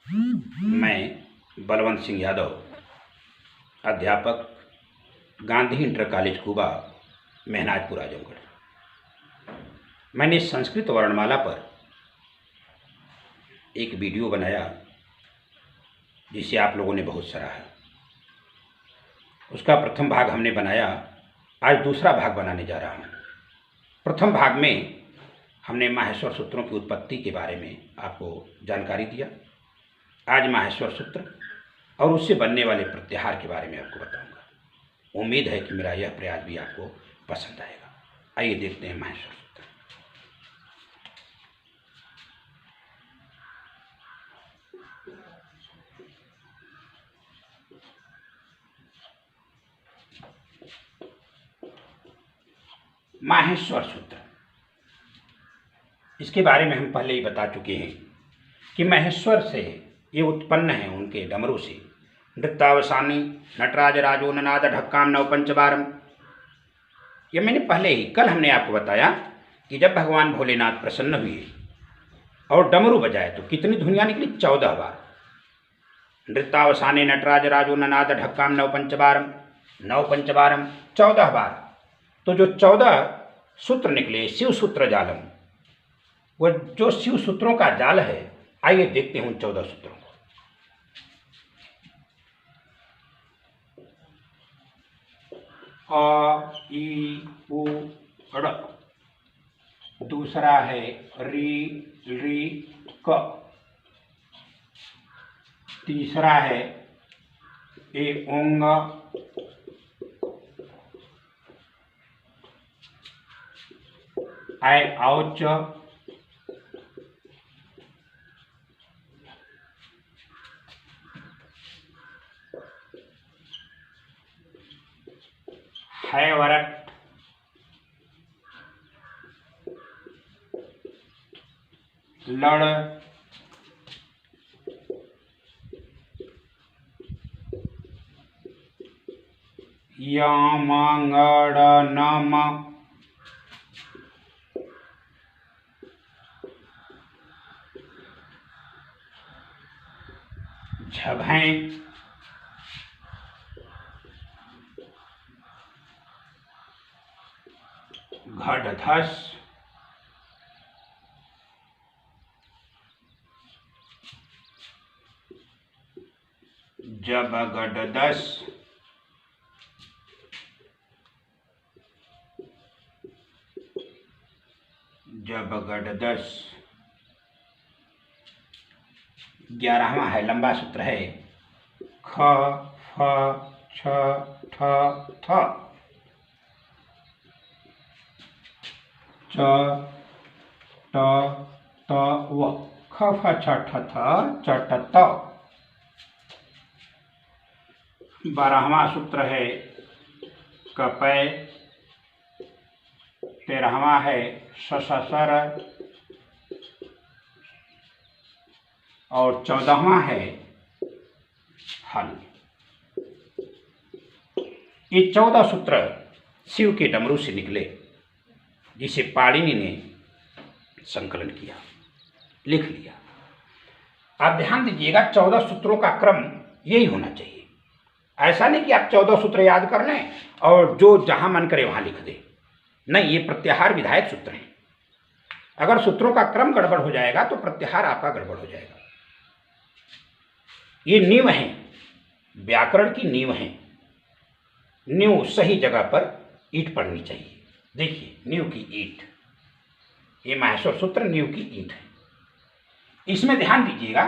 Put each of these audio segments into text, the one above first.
मैं बलवंत सिंह यादव, अध्यापक, Gandhi inter college Quba, Mehnajpur, Azamgarh. मैंने संस्कृत वर्णमाला पर एक वीडियो बनाया जिसे आप लोगों ने बहुत सराहा। उसका प्रथम भाग हमने बनाया, आज दूसरा भाग बनाने जा रहा हूँ। प्रथम भाग में हमने माहेश्वर सूत्रों की उत्पत्ति के बारे में आपको जानकारी दिया। आज माहेश्वर सूत्र और उससे बनने वाले प्रत्याहार के बारे में आपको बताऊंगा। उम्मीद है कि मेरा यह प्रयास भी आपको पसंद आएगा। आइए देखते हैं माहेश्वर सूत्र। माहेश्वर सूत्र, इसके बारे में हम पहले ही बता चुके हैं कि महेश्वर से ये उत्पन्न है, उनके डमरू से। नृत्यावसानी नटराज राजो ननाद ढक्काम नव पंचबारम। ये मैंने पहले ही कल हमने आपको बताया कि जब भगवान भोलेनाथ प्रसन्न हुए और डमरू बजाए तो कितनी ध्वनियाँ निकली? 14 बार। नृत्यावसानी नटराज राजो ननाद ढक्काम नव पंचबारम, नव पंचबारम 14 बार। तो जो 14 सूत्र निकले, शिव सूत्र जालम, वो जो शिव सूत्रों का जाल है, आइए देखते हैं उन 14 सूत्रों को। अ ई उ ऋ, दूसरा है री री क, तीसरा है ए ओंग, ऐ औच, है वरट, लड़, यम गड़ नम, झभें, घड़धस, जब गडदस, जब गडदस। 11वां है, लंबा सूत्र है, ख फ छ ठ थ, च ट त व, ख फ छ ठ थ च ट त। 12वां सूत्र है कपय। 13वां है ससर और 14वां है हल। ये 14 सूत्र शिव के डमरू से निकले, जिसे पाणिनि ने संकलन किया, लिख लिया। आप ध्यान दीजिएगा, 14 सूत्रों का क्रम यही होना चाहिए। ऐसा नहीं कि आप 14 सूत्र याद कर लें और जो जहां मन करे वहां लिख दे। नहीं, ये प्रत्याहार विधायक सूत्र हैं। अगर सूत्रों का क्रम गड़बड़ हो जाएगा तो प्रत्याहार आपका गड़बड़ हो जाएगा। ये नींव है, व्याकरण की नींव है। नींव सही जगह पर ईंट पड़नी चाहिए। देखिए, नींव की ईंट, ये माहेश्वर सूत्र नींव की ईंट है। इसमें ध्यान दीजिएगा,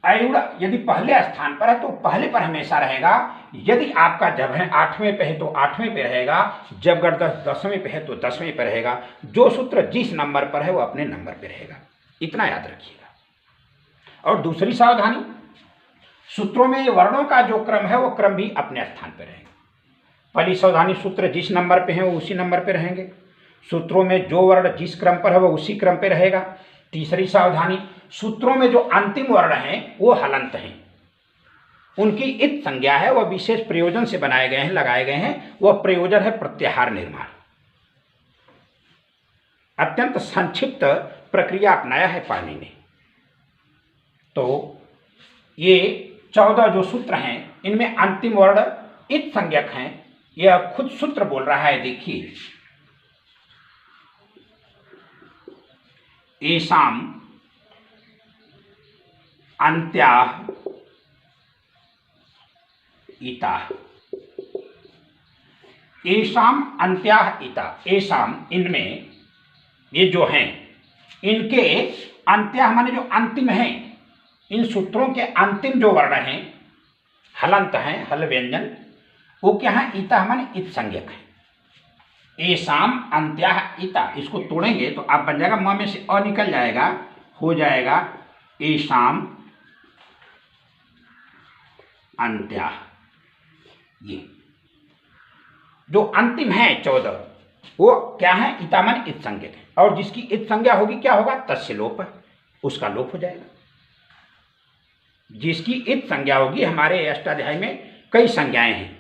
अयुड़ यदि पहले स्थान पर है तो पहले पर हमेशा रहेगा। यदि आपका जब है 8वें पे है तो 8वें पे रहेगा, जब गड़दस 10वें पे है तो 10वें पे रहेगा। जो सूत्र जिस नंबर पर है वो अपने नंबर पे रहेगा, इतना याद रखिएगा। और दूसरी सावधानी, सूत्रों में वर्णों का जो क्रम है वो क्रम भी अपने स्थान पर रहेगा। पहली सावधानी, सूत्र जिस नंबर पे है वो उसी नंबर पे रहेंगे। सूत्रों में जो वर्ण जिस क्रम पर है वो उसी क्रम पे रहेगा। तीसरी सावधानी, सूत्रों में जो अंतिम वर्ण हैं वो हलंत हैं, उनकी इत संज्ञा है, वह विशेष प्रयोजन से बनाए गए हैं, लगाए गए हैं। वह प्रयोजन है प्रत्याहार निर्माण। अत्यंत संक्षिप्त प्रक्रिया अपनाया है पाणिनि ने। तो ये 14 जो सूत्र हैं इनमें अंतिम वर्ण इत संज्ञक हैं। यह खुद सूत्र बोल रहा है, देखिए, एषाम अन्त्याः इताः, एषाम अन्त्याः इताः, एषाम इनमें, ये जो हैं इनके, अंत्याः माने जो अंतिम हैं, इन सूत्रों के अंतिम जो वर्ण हैं, हलंत हैं, हल व्यंजन, वो क्या है? इता माने इत संज्ञक है। एषाम अंत्याः इता, इसको तोड़ेंगे तो आप बन जाएगा, म में से अ निकल जाएगा, हो जाएगा एषाम अंत्याः। ये जो अंतिम है 14 वो क्या है? इता माने इत संज्ञक है, और जिसकी इत संज्ञा होगी क्या होगा? तस्य लोप, उसका लोप हो जाएगा। जिसकी इत संज्ञा होगी, हमारे अष्टाध्याय में कई संज्ञाएं हैं।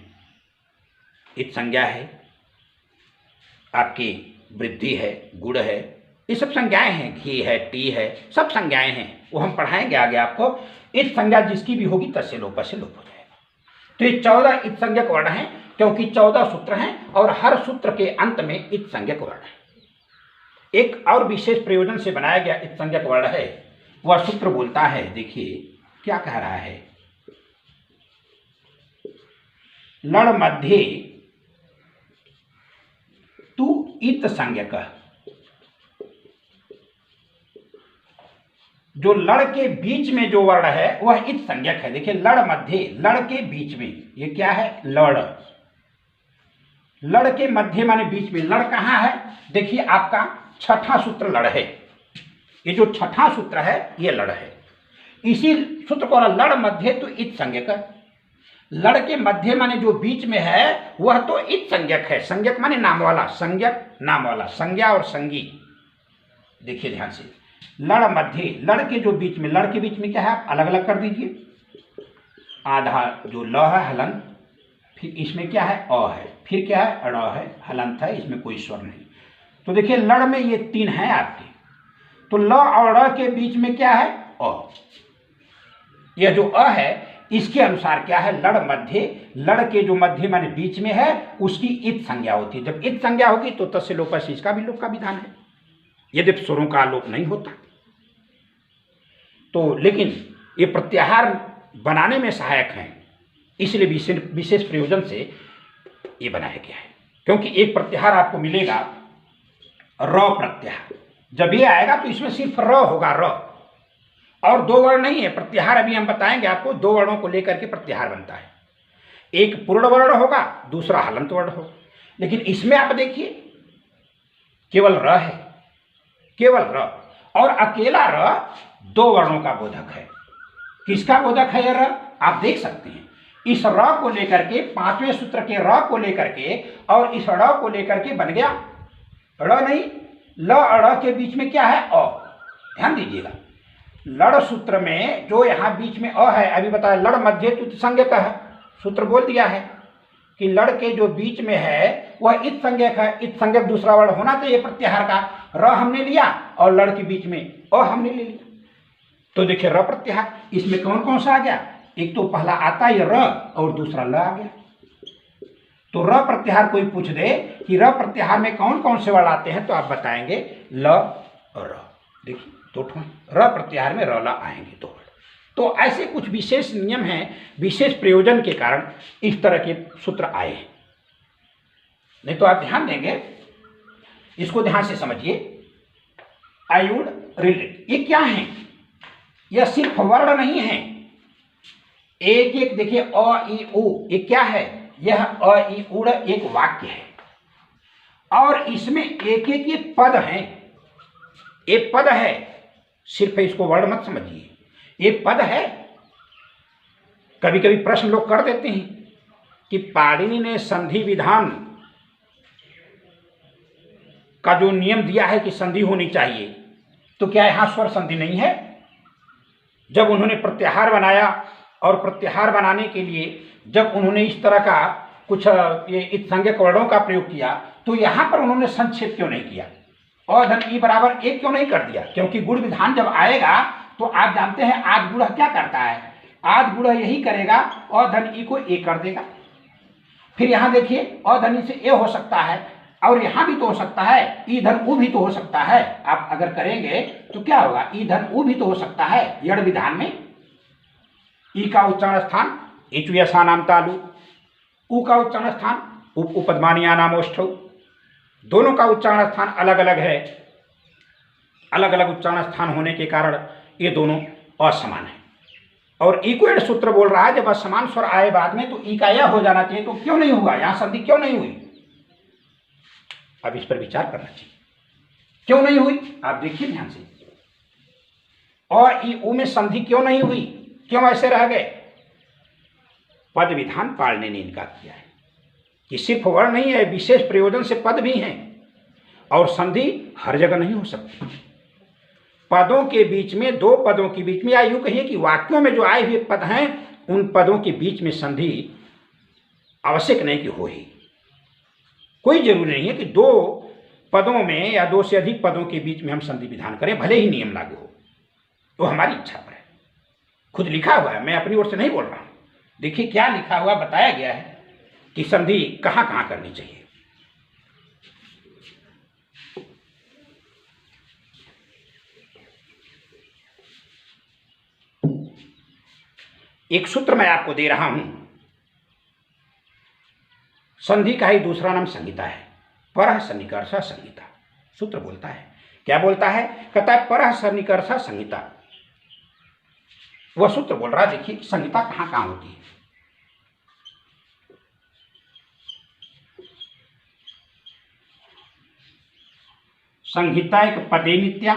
इत संज्ञा है, आपकी वृद्धि है, गुण है, ये सब संज्ञाएं हैं, घी है, टी है, सब संज्ञाएं हैं, वो हम पढ़ाएंगे आगे आपको। इत संज्ञा जिसकी भी होगी तस्य लोप से लोप हो जाएगा। तो ये 14 इत संज्ञक वर्ण हैं, क्योंकि 14 सूत्र हैं और हर सूत्र के अंत में इत संज्ञक वर्ण है। एक और विशेष प्रयोजन से बनाया गया इत संज्ञक वर्ण है, वह सूत्र बोलता है, देखिए क्या कह रहा है, लड़ मध्ये तू इत संज्ञक, जो लड़ के बीच में जो वर्ण है वह इत संज्ञक है। देखिए लड़ मध्य, लड़ के बीच में, ये क्या है? लड़, लड़ के मध्य माने बीच में। लड़ कहाँ है? देखिए आपका छठा सूत्र लड़ है, ये जो छठा सूत्र है ये लड़ है। इसी सूत्र को लड़ मध्य तो इत संज्ञक, लड़ के मध्य माने जो बीच में है वह तो इत संज्ञक है। संज्ञक माने नाम वाला, संज्ञक नाम वाला, संज्ञा और संगी। देखिए ध्यान से, लड़ मध्य, लड़ के जो बीच में, लड़ के बीच में क्या है? आप अलग अलग कर दीजिए। आधा जो ल है हलंत, फिर इसमें क्या है? अ है, फिर क्या है? अड़ है, हलंत है, इसमें कोई स्वर नहीं। तो देखिए लड़ में ये 3 है आपके, तो ल और अ के बीच में क्या है? अ। यह जो अ है इसके अनुसार क्या है? लड़ मध्य, लड़ के जो मध्य माने बीच में है उसकी इत संज्ञा होती है। जब इत संज्ञा होगी तो तस्य लोप से इसका भी लोप का विधान है, यदि स्वरों का लोप नहीं होता तो। लेकिन ये प्रत्याहार बनाने में सहायक हैं, इसलिए विशेष प्रयोजन से ये बनाया गया है। क्योंकि एक प्रत्याहार आपको मिलेगा र प्रत्याहार, जब ये आएगा तो इसमें सिर्फ र होगा, र, और 2 वर्ण नहीं है। प्रत्याहार अभी हम बताएंगे आपको, 2 वर्णों को लेकर के प्रत्याहार बनता है। एक पूर्ण वर्ण होगा, दूसरा हलंत वर्ण होगा। लेकिन इसमें आप देखिए केवल र है, केवल र, और अकेला र 2 वर्णों का बोधक है। किसका बोधक है यह र? आप देख सकते हैं, इस र को लेकर के, 5वें सूत्र के र को लेकर के और इस ड़ को लेकर के बन गया ड़ नहीं, ल अड़ के बीच में क्या है? अ। ध्यान दीजिएगा, लड़ सूत्र में जो यहाँ बीच में अ है, अभी बताया लड़ मध्य तुत संज्ञक है, सूत्र बोल दिया है कि लड़ के जो बीच में है वह इत संज्ञक है। इत संज्ञक दूसरा वर्ण होना चाहिए प्रत्याहार का। र हमने लिया और लड़ के बीच में अ हमने ले लिया, तो देखिए र प्रत्याहार, इसमें कौन कौन सा आ गया? एक तो पहला आता है र और दूसरा ल आ गया। तो र प्रत्याहार कोई पूछ दे कि र प्रत्याहार में कौन कौन से वर्ण आते हैं, तो आप बताएंगे ल और र। देखिए 2 र प्रत्याहार में र ल आएंगे 2 वर्ण। तो ऐसे कुछ विशेष नियम हैं, विशेष प्रयोजन के कारण इस तरह के सूत्र आए हैं। नहीं तो आप ध्यान देंगे, इसको ध्यान से समझिए। आई वुड रिलेट, ये क्या है? यह सिर्फ वर्ण नहीं है, एक एक देखिए अ ई उ, ये क्या है? यह अ ई उड़ एक वाक्य है, और इसमें एक एक ये पद हैं। एक पद है, सिर्फ इसको वर्ण मत समझिए, ये पद है। कभी कभी प्रश्न लोग कर देते हैं कि पाणिनि ने संधि विधान का जो नियम दिया है कि संधि होनी चाहिए, तो क्या यहाँ स्वर संधि नहीं है? जब उन्होंने प्रत्याहार बनाया और प्रत्याहार बनाने के लिए जब उन्होंने इस तरह का कुछ ये इत संज्ञक वर्णों का प्रयोग किया, तो यहाँ पर उन्होंने संक्षेप क्यों नहीं किया? और धन ई बराबर 1 क्यों नहीं कर दिया? क्योंकि गुण विधान जब आएगा तो आप जानते हैं आज गुण क्या करता है, आध गुणा यही करेगा और धन ई को ए कर देगा। फिर यहां देखिए और धन ई से ए हो सकता है और यहां भी तो हो सकता है, ई धन ऊ भी तो हो सकता है। आप अगर करेंगे तो क्या होगा, ई धन ऊ भी तो हो सकता है। यण विधान में ई का उच्चारण स्थान इचु यसा नाम तालु, ऊ का उच्चारण स्थान उपपद्मानिया नाम ओष्ठौ, दोनों का उच्चारण स्थान अलग अलग है। अलग अलग उच्चारण स्थान होने के कारण ये दोनों असमान है। और ई को यण सूत्र बोल रहा है जब असमान स्वर आए बाद में तो ई का यह हो जाना चाहिए, तो क्यों नहीं हुआ, यहां संधि क्यों नहीं हुई? अब इस पर विचार करना चाहिए, क्यों नहीं हुई? आप देखिए ध्यान से, और ई ऊ में संधि क्यों नहीं हुई, क्यों ऐसे रह गए? पद विधान पालने ने इनकार किया है कि सिर्फ वर्ण नहीं है, विशेष प्रयोजन से पद भी हैं और संधि हर जगह नहीं हो सकती। पदों के बीच में, दो पदों के बीच में, या यूं कहिए कि वाक्यों में जो आए हुए पद हैं उन पदों के बीच में संधि आवश्यक नहीं कि हो ही। कोई जरूरी नहीं है कि दो पदों में या दो से अधिक पदों के बीच में हम संधि विधान करें, भले ही नियम लागू हो, तो हमारी इच्छा पर है। खुद लिखा हुआ है, मैं अपनी ओर से नहीं बोल रहा हूं। देखिए क्या लिखा हुआ, बताया गया है कि संधि कहां कहां करनी चाहिए। एक सूत्र मैं आपको दे रहा हूं, संधि का ही दूसरा नाम संहिता है। परः सन्निकर्ष संहिता सूत्र बोलता है। क्या बोलता है? कहता है परः सन्निकर्ष संहिता। वह सूत्र बोल रहा है। देखिए संहिता कहां कहां होती है। संहिता एक पदे नित्या,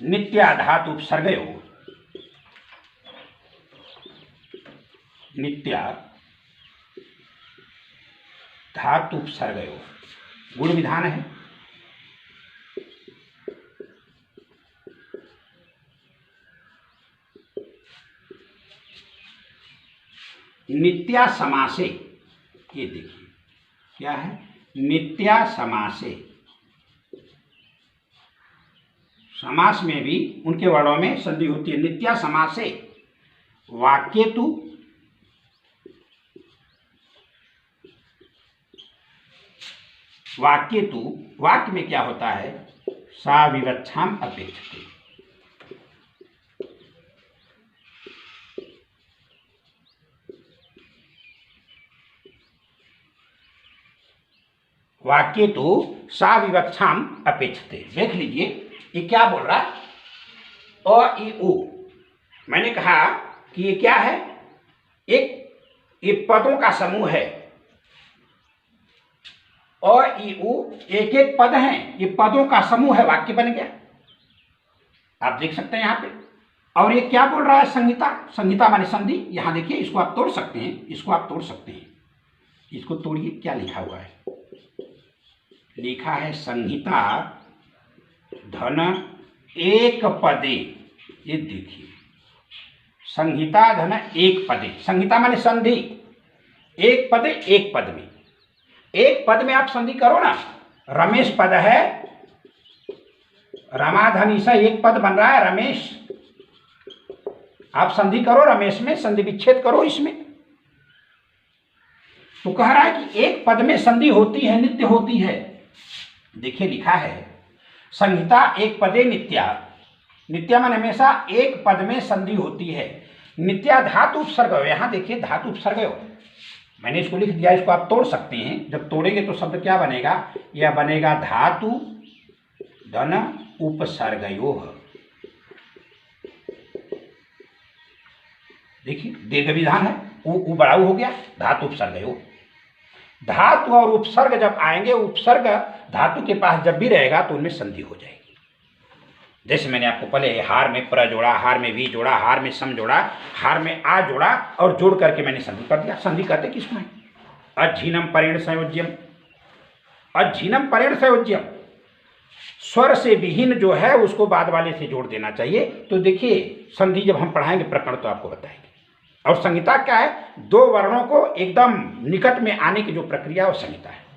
नित्या धातु उपसर्गयो, नित्या धातु उपसर्गयो गुण विधान है। नित्या समासे, ये देखिए क्या है, नित्या समासे। समास में भी उनके वर्णों में संधि होती है। नित्या समासे वाक्येतु वाक्य में क्या होता है, सा विवक्षाम अपेक्षते। वाक्य तो सा विवक्षाम अपेक्षते। देख लीजिए ये क्या बोल रहा है, अ ई उ। मैंने कहा कि ये क्या है, ये पदों का समूह है। अ ई उ एक एक पद हैं, ये पदों का समूह है, वाक्य बन गया। आप देख सकते हैं यहाँ पे। और ये क्या बोल रहा है, संहिता। संहिता माने संधि। यहां देखिए इसको आप तोड़ सकते हैं, इसको आप तोड़ सकते हैं। इसको तोड़िए, क्या लिखा हुआ है, लिखा है संहिता धन एक पदे। ये देखिए संहिता धन एक पदे। संहिता माने संधि, एक पदे, एक पद में। एक पद में आप संधि करो ना, रमेश पद है, रमा धन ईसा एक पद बन रहा है रमेश। आप संधि करो रमेश में, संधि विच्छेद करो इसमें। तो कह रहा है कि एक पद में संधि होती है, नित्य होती है। देखिए लिखा है संहिता एक पदे नित्या। नित्या माने हमेशा एक पद में संधि होती है। नित्या धातु उपसर्ग। यहां देखिए धातु उपसर्ग, मैंने इसको लिख दिया, इसको आप तोड़ सकते हैं। जब तोड़ेंगे तो शब्द क्या बनेगा, यह बनेगा धातु धन उपसर्गयोः। देखिए दीर्घ विधान है, उ बड़ा हो गया, धातु उपसर्गयोः। धातु और उपसर्ग जब आएंगे, उपसर्ग धातु के पास जब भी रहेगा तो उनमें संधि हो जाएगी। जैसे मैंने आपको पहले हार में प्र जोड़ा, हार में वी जोड़ा, हार में सम जोड़ा, हार में आ जोड़ा और जोड़ करके मैंने संधि कर दिया। संधि करते किसको है, अझीनम परेण संयोज्यम। अझीनम परेण संयोज्यम, स्वर से विहीन जो है उसको बाद वाले से जोड़ देना चाहिए। तो देखिए संधि जब हम पढ़ाएंगे प्रकरण तो आपको बताएंगे। और संहिता क्या है, दो वर्णों को एकदम निकट में आने की जो प्रक्रिया है वो संहिता है।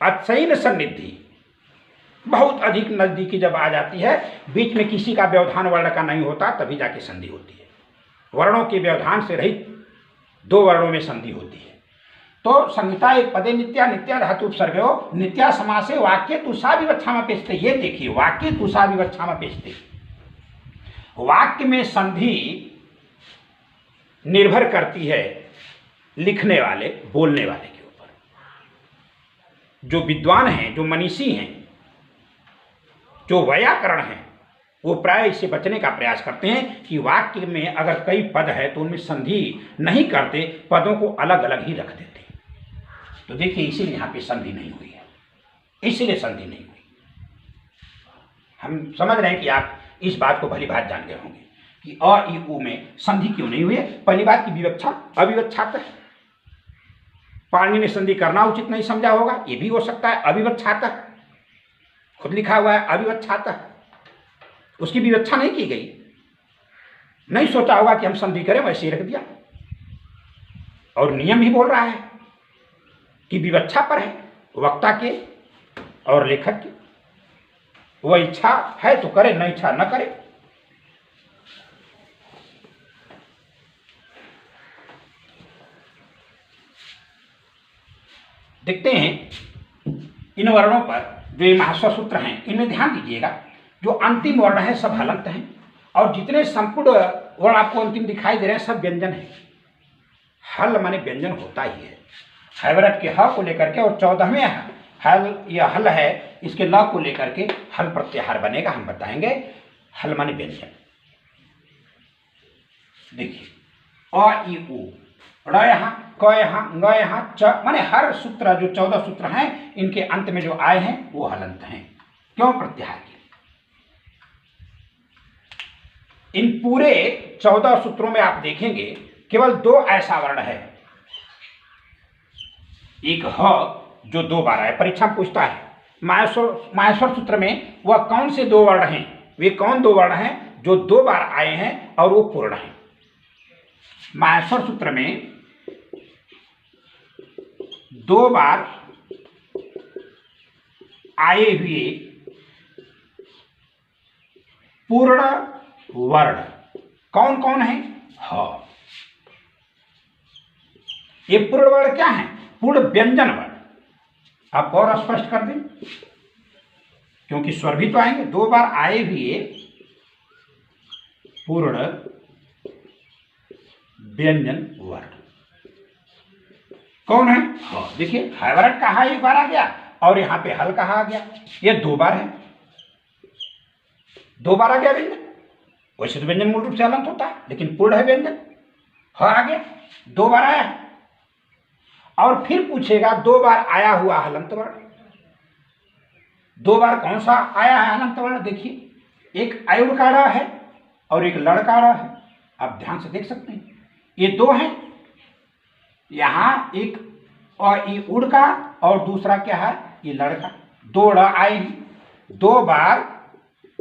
अचैन सन्निधि, बहुत अधिक नजदीकी जब आ जाती है, बीच में किसी का व्यवधान वर्ण का नहीं होता, तभी जाके संधि होती है। वर्णों के व्यवधान से रहित दो वर्णों में संधि होती है। तो संहिता एक पदे नित्या, नित्या धातु उपसर्गो, नित्या समासे वाक्य तुषा विवक्षामपेक्षते। ये देखिए, वाक्य तुषा विवक्षामपेक्षते, वाक्य में संधि निर्भर करती है लिखने वाले, बोलने वाले के ऊपर। जो विद्वान हैं, जो मनीषी हैं, जो व्याकरण हैं, वो प्राय इससे बचने का प्रयास करते हैं कि वाक्य में अगर कई पद है तो उनमें संधि नहीं करते, पदों को अलग अलग ही रख देते हैं। तो देखिए, इसीलिए यहाँ पे संधि नहीं हुई है, इसीलिए संधि नहीं हुई। हम समझ रहे हैं कि आप इस बात को भली बात जान गए होंगे कि अ इ उ में संधि क्यों नहीं हुई है। पहली बात की विवक्षा अविवक्षात है, पाणिनि ने संधि करना उचित नहीं समझा होगा, ये भी हो सकता है। अविवक्षात खुद लिखा हुआ है, अविवक्षात, उसकी विवक्षा नहीं की गई, नहीं सोचा होगा कि हम संधि करें, वैसे ही रख दिया। और नियम भी बोल रहा है कि विवक्षा पर है वक्ता के और लेखक की, वह इच्छा है तो करे, न इच्छा न करे। देखते हैं इन वर्णों पर, जो ये महास्वर सूत्र हैं, इनमें ध्यान दीजिएगा। जो अंतिम वर्ण है सब हलंत हैं, और जितने संपूर्ण वर्ण आपको अंतिम दिखाई दे रहे हैं सब व्यंजन है। हल माने व्यंजन होता ही है। हैवरट के ह को लेकर के और 14वें हल, यह हल है, इसके ल को लेकर के हल प्रत्याहार बनेगा, हम बताएंगे। हल माने व्यंजन। देखिए, अ इ उ, ड़ यहाँ, क यहाँ, ङ यहाँ, च माने हर सूत्र, जो 14 सूत्र हैं, इनके अंत में जो आए हैं वो हलंत हैं। क्यों? प्रत्याहार के। इन पूरे 14 सूत्रों में आप देखेंगे केवल 2 ऐसा वर्ण है। एक ह जो 2 बार आए, परीक्षा में पूछता है माहेश्वर सूत्र में वह कौन से 2 वर्ण हैं, वे कौन 2 वर्ण हैं जो 2 बार आए हैं और वो पूर्ण हैं। माहेश्वर सूत्र में 2 बार आए हुए पूर्ण वर्ण कौन कौन है? ह। ये पूर्ण वर्ण क्या है? पूर्ण व्यंजन वर्ण। आप और स्पष्ट कर दें, क्योंकि स्वर भी तो आएंगे। 2 बार आए हुए पूर्ण व्यंजन वर्ण कौन है? ह। देखिए, हैवरट का हा 1 बार आ गया और यहां पे हल कहा आ गया, ये 2 बार है। 2 बार आ गया व्यंजन। वैसे तो व्यंजन मूल रूप से हलंत होता है, लेकिन पूर्ण है व्यंजन। ह आ गया, 2 बार आया है। और फिर पूछेगा 2 बार आया हुआ हलंत वर्ण, 2 बार कौन सा आया है हलंत वर्ण? देखिए, एक अयुड़ का ड़ है और एक लड़ का ड़ है। आप ध्यान से देख सकते हैं, ये 2 हैं। यहां एक अ इ उड़ का और दूसरा क्या है? ये लड़ का। 2 ड़ आए हैं, 2 बार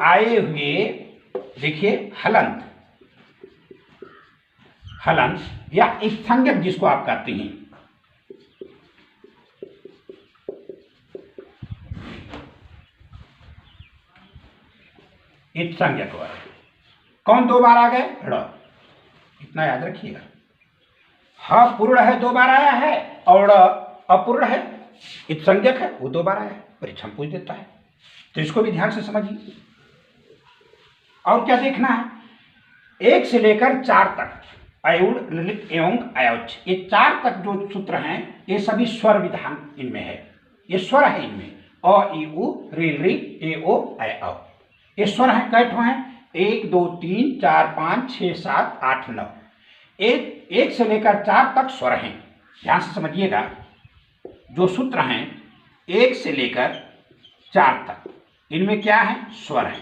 आए हुए, देखिए, हलंत, हलंत या एक संज्ञक जिसको आप कहते हैं। एक संज्ञक वर्ण कौन 2 बार आ गए? ड़। इतना याद रखिएगा। ह पूर्ण है, 2 बार आया है, और अपूर्ण है, एक संज्ञक है, वो 2 बार आया है। परीक्षा में पूछ देता है, तो इसको भी ध्यान से समझिए। और क्या देखना है? 1 से लेकर 4 तक अयुड़, ललित एवं अयोच्च, ये 4 तक जो सूत्र हैं, ये सभी स्वर विधान इनमें है। ये स्वर है इनमें, अ इ उ, ऋ ऋ, ए ओ, ऐ औ। ये स्वर है। कै ठो हैं? 1 2 3 4 5 6 7 8 9। 1 से लेकर 4 तक स्वर हैं। ध्यान से समझिएगा, जो सूत्र हैं 1 से लेकर 4 तक, इनमें क्या है? स्वर है।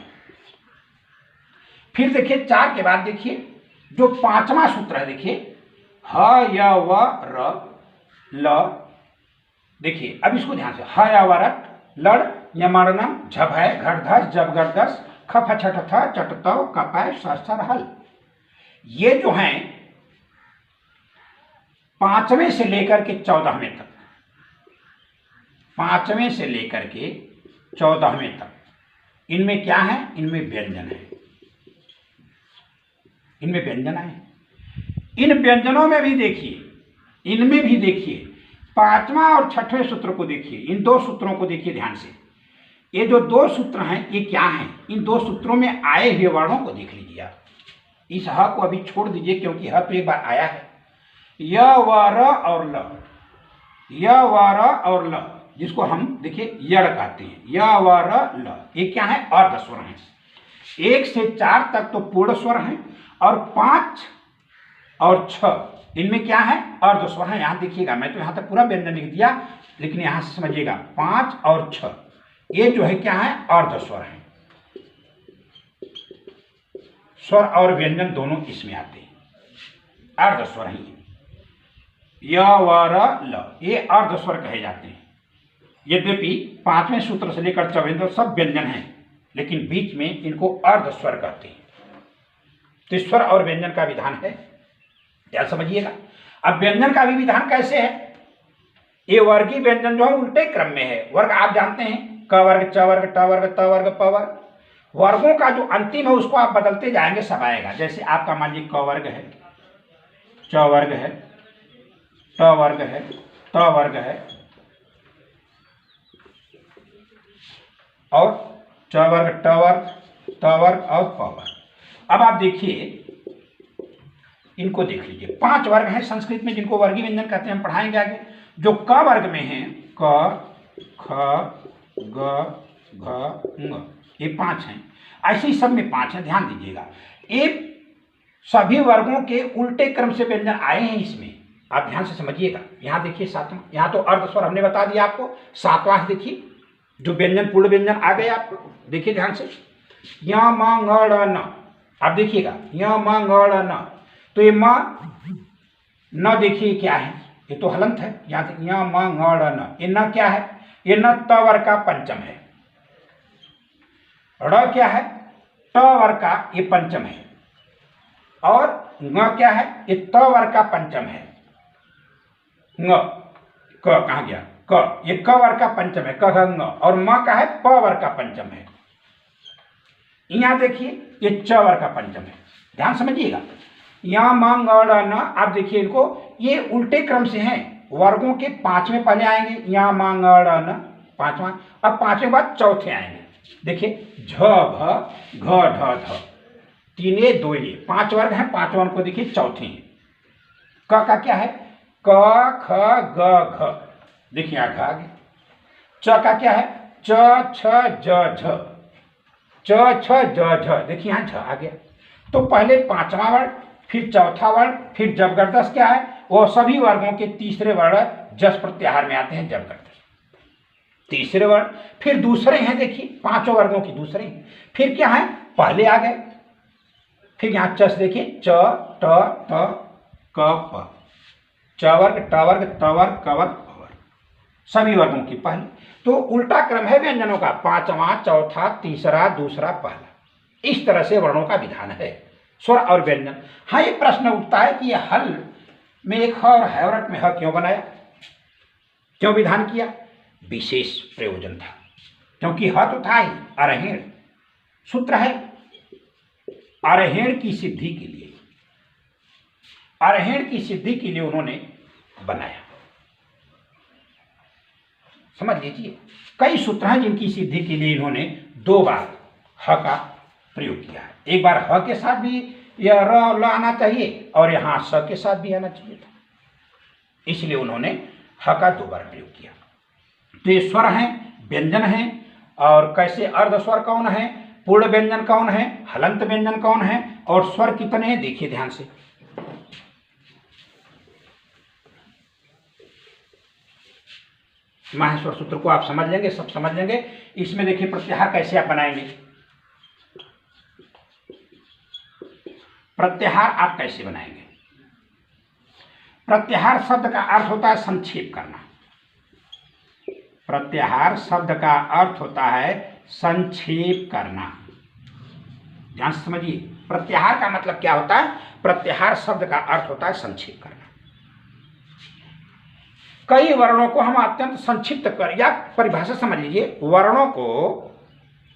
फिर देखिए 4 के बाद देखिए जो 5वां सूत्र है, देखिए ह य व र ल। देखिए अब इसको ध्यान से, ह य व र लड़, यमर्णम, झभ है, घटधस, जब गर्दस, खफ छठ थ, चटतव, कपय, सर हल। ये जो हैं 5वें से लेकर के 14वें तक, 5वें से लेकर के 14वें तक इनमें क्या है, इनमें व्यंजन है, इनमें व्यंजन है। इन व्यंजनों में भी देखिए, इनमें भी देखिए, 5वां और 6वें सूत्र को देखिए, इन दो सूत्रों को देखिए ध्यान से। ये जो दो सूत्र हैं ये क्या हैं, इन दो सूत्रों में आए हुए वर्णों को देख लीजिए आप। इस ह को अभी छोड़ दीजिए क्योंकि ह तो एक बार आया है। य व र और ल, य व र और ल, जिसको हम देखिए यड़ कहते हैं, य व र ल, ये क्या है, अर्ध स्वर हैं। 1 से 4 तक तो पूर्ण स्वर हैं और 5 और 6 इनमें क्या है, अर्ध स्वर है। यहां देखिएगा, मैं तो यहां तक पूरा व्यंजन लिख दिया, लेकिन यहां से समझिएगा 5 और 6 ये जो है क्या है, अर्ध स्वर है। स्वर और व्यंजन दोनों इसमें आते हैं, अर्ध स्वर है। य व र ल ये अर्ध स्वर कहे जाते हैं। यद्यपि 5वें सूत्र से लेकर 14वें तक सब व्यंजन हैं, लेकिन बीच में इनको अर्ध स्वर कहते हैं। तो स्वर और व्यंजन का विधान है, क्या समझिएगा। अब व्यंजन का भी विधान कैसे है, ये वर्गीय व्यंजन जो है उल्टे क्रम में है। वर्ग आप जानते हैं, क वर्ग, च वर्ग, ट वर्ग, त वर्ग, प वर्ग। वर्गों का जो अंतिम है उसको आप बदलते जाएंगे, सब आएगा। जैसे आपका मान लीजिए क वर्ग है, च वर्ग है, ट वर्ग है, त वर्ग है और च वर्ग, ट वर्ग, त वर्ग और प वर्ग। अब आप देखिए, इनको देख लीजिए, 5 वर्ग हैं संस्कृत में जिनको वर्गीय व्यंजन कहते हैं, हम पढ़ाएंगे आगे। जो क वर्ग में हैं, क, ख, ग, घ, ङ, ये 5 हैं। ऐसे ही सब में 5 हैं, ध्यान दीजिएगा। ये सभी वर्गों के उल्टे क्रम से व्यंजन आए हैं इसमें, आप ध्यान से समझिएगा। यहाँ देखिए 7वां, यहाँ तो अर्ध स्वर हमने बता दिया आपको। 7वां देखिए, जो व्यंजन पूर्ण व्यंजन आ गए आपको, देखिए ध्यान से। य म ङ ड़ न, आप देखिएगा, य म ङ ड़ न, तो ये म न देखिए क्या है, ये तो हलंत है। यहाँ से य म ङ ड़ न, ये न क्या है, ये न त वर्ग का पंचम है। ड़ क्या है, ट वर्ग का ये पंचम है। और ङ क्या है, ये त वर्ग का पंचम है। ङ, क कहाँ गया, क, ये क वर्ग का पंचम है, क, ङ। और म का है, प वर्ग का पंचम है। यहाँ देखिए, ये च वर्ग का पंचम है, ध्यान समझिएगा। यहाँ म ङ ड़ न, आप देखिए इनको, ये उल्टे क्रम से हैं। वर्गों के 5वें पहले आएंगे, यहाँ म ङ ड़ न 5वां, अब 5वें बाद चौथे आएंगे। देखिए झ, भ, घ, ढ, ध, 3 ये 2 ये 5 वर्ग हैं। 5 वर्ग को देखिए चौथे हैं। क का क्या है, क, ख, ग, घ, देखिए यहाँ घ आ गया। च का क्या है, च, छ, ज, झ, च, छ, ज, झ, देखिए यहाँ झ आ गया। तो पहले 5वां वर्ण, फिर चौथा वर्ण, फिर जबगर्दश क्या है, वो सभी वर्गों के तीसरे वर्ण जस प्रत्याहार में आते हैं, जबगर्दश तीसरे वर्ण। फिर दूसरे हैं, देखिए 5 वर्गों की दूसरे हैं। फिर क्या है, पहले आ गए। फिर यहाँ चस देखिए, च, ट, त, क, प, च वर्ग, ट वर्ग, त वर्ग, क वर्ग, प वर्ग, सभी वर्गों की पहले। तो उल्टा क्रम है व्यंजनों का, 5वां, चौथा, तीसरा, दूसरा, पहला। इस तरह से वर्णों का विधान है, स्वर और व्यंजन। हाँ, एक प्रश्न उठता है कि यह हल में एक ह और हैवरट में ह क्यों बनाया, क्यों विधान किया। विशेष प्रयोजन था, क्योंकि ह तो था ही, अरहेण सूत्र है, अरहेण की सिद्धि के लिए, अरहेण की सिद्धि के लिए उन्होंने बनाया। समझ लीजिए, कई सूत्र हैं जिनकी सिद्धि के लिए इन्होंने 2 बार ह का प्रयोग किया है। एक बार ह के साथ भी यह र ल आना चाहिए और यहाँ स के साथ भी आना चाहिए था, इसलिए उन्होंने ह का 2 बार प्रयोग किया। तो ये स्वर हैं, व्यंजन हैं, और कैसे अर्ध स्वर कौन है, पूर्ण व्यंजन कौन है, हलंत व्यंजन कौन है, और स्वर कितने हैं, देखिए ध्यान से। माहेश्वर सूत्र को आप समझ लेंगे, सब समझ लेंगे। इसमें देखिए प्रत्याहार कैसे आप बनाएंगे, प्रत्याहार आप कैसे बनाएंगे। प्रत्याहार शब्द का अर्थ होता है संक्षेप करना। प्रत्याहार शब्द का अर्थ होता है संक्षेप करना, ध्यान से समझिए। प्रत्याहार का मतलब क्या होता है, प्रत्याहार शब्द का अर्थ होता है संक्षेप करना। कई वर्णों को हम अत्यंत संक्षिप्त कर, या परिभाषा समझ लीजिए, वर्णों को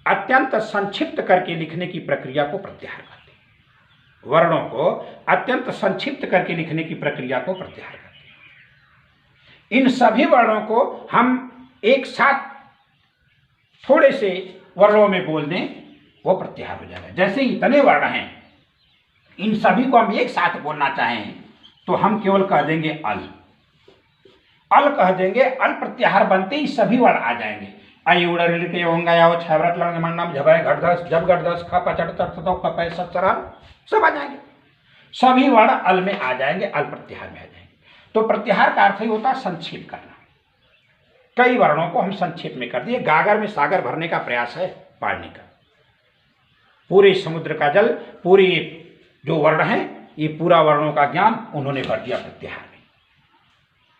अत्यंत संक्षिप्त करके लिखने की प्रक्रिया को प्रत्याहार कहते हैं। वर्णों को अत्यंत संक्षिप्त करके लिखने की प्रक्रिया को प्रत्याहार कहते हैं। इन सभी वर्णों को हम एक साथ थोड़े से वर्णों में बोल दें, वो प्रत्याहार हो जाएगा। जैसे इतने वर्ण हैं, इन सभी को हम एक साथ बोलना चाहें तो हम केवल कह देंगे अल। अल कह देंगे, अल प्रत्याहार बनते ही सभी वर्ण आ जाएंगे। आई उड़ रिल के होंगे या वो छावरत लंग मंडम झबे घटघस जब घटघस ख पचट तट तो कपै सचरा सब आ जाएंगे। सभी वर्ण अल में आ जाएंगे, अल प्रत्याहार में आ जाएंगे। तो प्रत्याहार का अर्थ ही होता है संक्षेप करना। कई वर्णों को हम संक्षेप में कर दिए। गागर में सागर भरने का प्रयास है पाड़ने का। पूरे समुद्र का जल, पूरे जो वर्ण है, ये पूरा वर्णों का ज्ञान उन्होंने भर दिया प्रत्याहार में।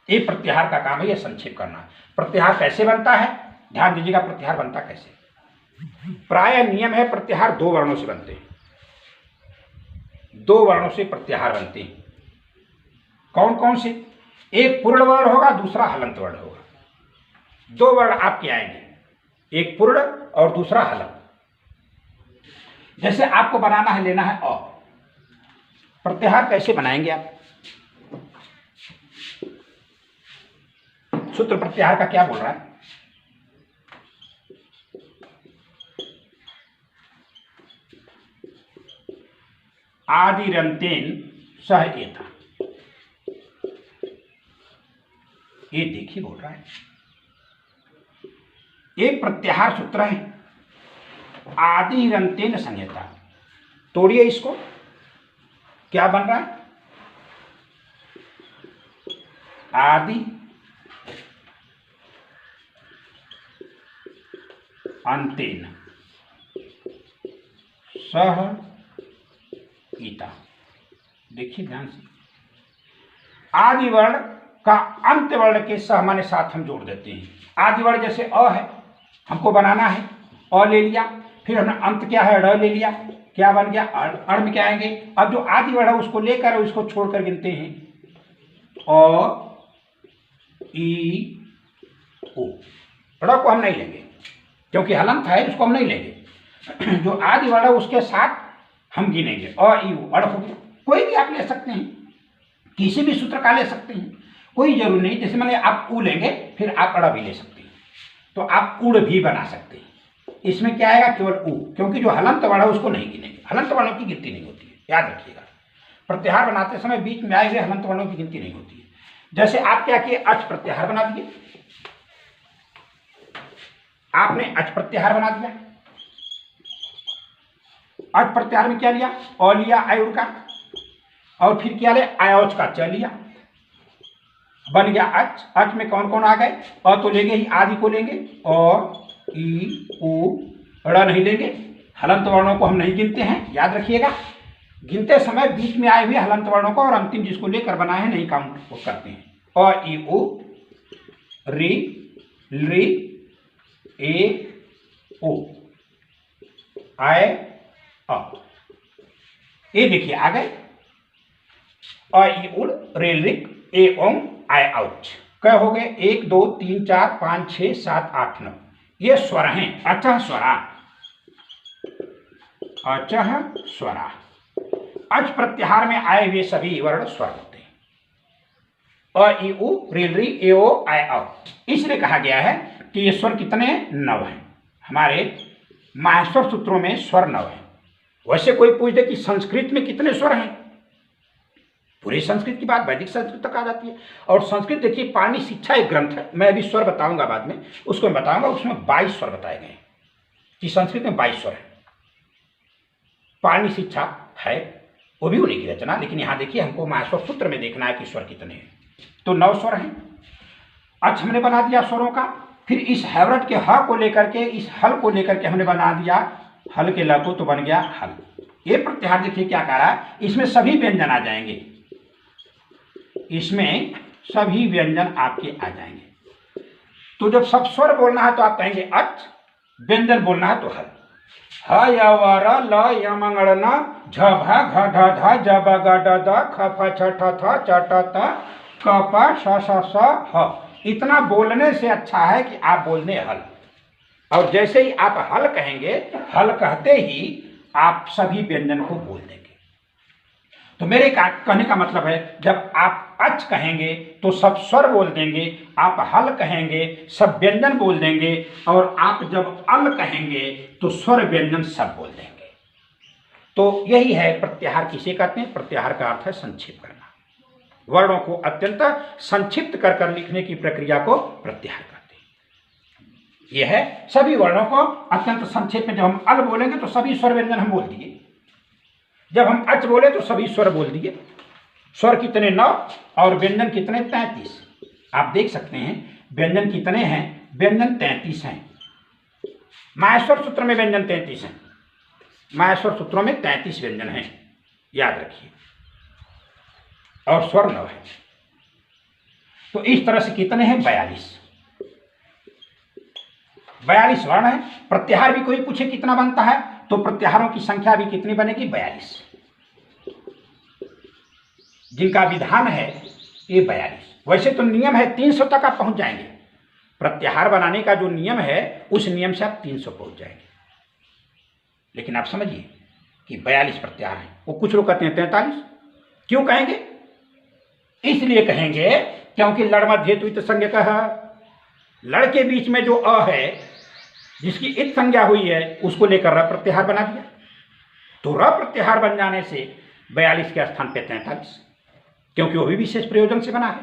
ये प्रत्याहार का काम है, ये संक्षेप करना। प्रत्याहार कैसे बनता है, ध्यान दीजिएगा। प्रत्याहार बनता कैसे? प्राय नियम है, प्रत्याहार दो वर्णों से बनते हैं। दो वर्णों से प्रत्याहार बनते हैं। कौन कौन से? एक पूर्ण वर्ण होगा, दूसरा हलंत वर्ण होगा। दो वर्ण आपके आएंगे, एक पूर्ण और दूसरा हलंत। जैसे आपको बनाना है, लेना है अ। प्रत्याहार कैसे बनाएंगे आप? सूत्र प्रत्याहार का क्या बोल रहा है? आदिरंतेन सह एता। ये देखिए बोल रहा है, एक प्रत्याहार सूत्र है, आदिरंतेन संयता। तोड़िए इसको, क्या बन रहा है? आदि अंतेन सह ईता। देखिए ध्यान से, आदि वर्ण का अंत वर्ण के सह माने साथ हम जोड़ देते हैं। आदि वर्ण जैसे अ है, हमको बनाना है, अ ले लिया, फिर हमने अंत क्या है, ड़ ले लिया, क्या बन गया, अड़ में क्या आएंगे। अब जो आदि वर्ण है उसको लेकर और इसको छोड़कर गिनते हैं, अ ई ओ। ड़ को हम नहीं लेंगे क्योंकि हलंत है, उसको हम नहीं लेंगे। जो आदि वर्ण है उसके साथ हम गिनेंगे, अ ई ओ, अड़ हो गया। कोई भी आप ले सकते हैं, किसी भी सूत्र का ले सकते हैं, कोई जरूरी नहीं। जैसे मैंने आप ऊ लेंगे, फिर आप अड़ा भी ले सकते हैं, तो आप उड़ भी बना सकते हैं। इसमें क्या आएगा, केवल ऊ, क्योंकि जो हलंत वर्ण है उसको नहीं गिनेंगे। हलंत वर्णों की गिनती नहीं होती है, याद रखिएगा। प्रत्याहार बनाते समय बीच में आए हुए हलंत वर्णों की गिनती नहीं होती है। जैसे आप क्या किए, अच प्रत्याहार बना दिए, आपने अच प्रत्याहार बना दिया। अच प्रत्याहार में क्या लिया, अ लिया आयुड़ का, और फिर क्या ले, आयोच का च लिया, बन गया अच। अच में कौन कौन आ गए, अ तो लेंगे ही, आदि को लेंगे, अ ई उ, ड़ नहीं लेंगे। हलंत वर्णों को हम नहीं गिनते हैं, याद रखिएगा। गिनते समय बीच में आए हुए हलंत वर्णों को और अंतिम जिसको लेकर बनाए हैं नहीं काउंट वो करते हैं। अ ई उ, री ली ए ओ, आए अ। ये देखिए आ गए, अ ई उड़, रेल रिक, ए ओम, आए आउच। क्या हो गए, 1 2 3 4 5 6 7 8 9। ये स्वर हैं, अचः स्वरा, अचः स्वरा। अच प्रत्याहार में आए हुए सभी वर्ण स्वर होते हैं। अ ई उ, रेल री, ए ओ, आए औ। इसलिए कहा गया है कि ये स्वर कितने, 9 हैं। हमारे माहेश्वर सूत्रों में स्वर 9 हैं। वैसे कोई पूछ दे कि संस्कृत में कितने स्वर हैं, पूरी संस्कृत की बात वैदिक संस्कृत तक आ जाती है। और संस्कृत देखिए, पाणिनि शिक्षा एक ग्रंथ है, मैं अभी स्वर बताऊंगा बाद में, उसको मैं बताऊंगा। उसमें 22 स्वर बताए गए हैं कि संस्कृत में 22 स्वर है। पाणिनि शिक्षा है, वो भी उन्हीं की रचना, लेकिन यहाँ देखिए हमको माहेश्वर सूत्र में देखना है कि स्वर कितने हैं। तो 9 स्वर हैं। अच हमने बना दिया स्वरों का। फिर इस हैवरट के ह को लेकर के, इस हल को लेकर के हमने बना दिया हल के ल को, तो बन गया हल। ये प्रत्याहार देखिए क्या कह रहा है, इसमें सभी व्यंजन आ जाएंगे, इसमें सभी व्यंजन आपके आ जाएंगे। तो जब सब स्वर बोलना है तो आप कहेंगे अच, व्यंजन बोलना है तो हल। ह य व र ल य म ङ ण झ भ घ ढ ध ज ब ग ड द ख फ छ ठ थ च ट त क प श ष स ह। इतना बोलने से अच्छा है कि आप बोल दें हल। और जैसे ही आप हल कहेंगे, हल कहते ही आप सभी व्यंजन को बोल देंगे। तो मेरे कहने का मतलब है, जब आप अच कहेंगे तो सब स्वर बोल देंगे, आप हल कहेंगे सब व्यंजन बोल देंगे, और आप जब अल कहेंगे तो स्वर व्यंजन सब बोल देंगे। तो यही है प्रत्याहार। किसे कहते हैं? प्रत्याहार का अर्थ है संक्षेप करना। वर्णों को अत्यंत संक्षिप्त कर लिखने की प्रक्रिया को प्रत्याहार कहते हैं। यह है सभी वर्णों को अत्यंत संक्षेप में। जब हम अल बोलेंगे तो सभी स्वर व्यंजन हम बोल दिए, जब हम अच बोले तो सभी स्वर बोल दिए। स्वर कितने? 9 और व्यंजन कितने? 33। आप देख सकते हैं व्यंजन कितने हैं? व्यंजन 33 हैं। माहेश्वर सूत्र में व्यंजन 33 हैं। माहेश्वर सूत्रों में 33 व्यंजन हैं, याद रखिए, और स्वर 9 है। तो इस तरह से कितने हैं? 42 वर्ण है। प्रत्याहार भी कोई पूछे कितना बनता है तो प्रत्याहारों की संख्या भी कितनी बनेगी? 42। जिनका विधान है ये 42। वैसे तो नियम है 300 तक आप पहुंच जाएंगे। प्रत्याहार बनाने का जो नियम है उस नियम से आप 300 पहुंच जाएंगे। लेकिन आप समझिए कि 42 प्रत्याहार है। वो कुछ लोग कहते हैं 43। क्यों कहेंगे? इसलिए कहेंगे क्योंकि लड़ मध्य तुइत संज्ञ कहा, लड़ के बीच में जो अ है जिसकी इत संज्ञा हुई है उसको लेकर र प्रत्याहार बना दिया। तो र प्रत्याहार बन जाने से 42 के स्थान पे 43, क्योंकि वो भी विशेष प्रयोजन से बना है।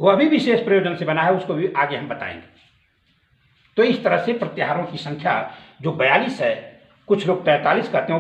वह भी विशेष प्रयोजन से बना है, उसको भी आगे हम बताएंगे। तो इस तरह से प्रत्याहारों की संख्या जो 42 है, कुछ लोग 43 कहते हैं।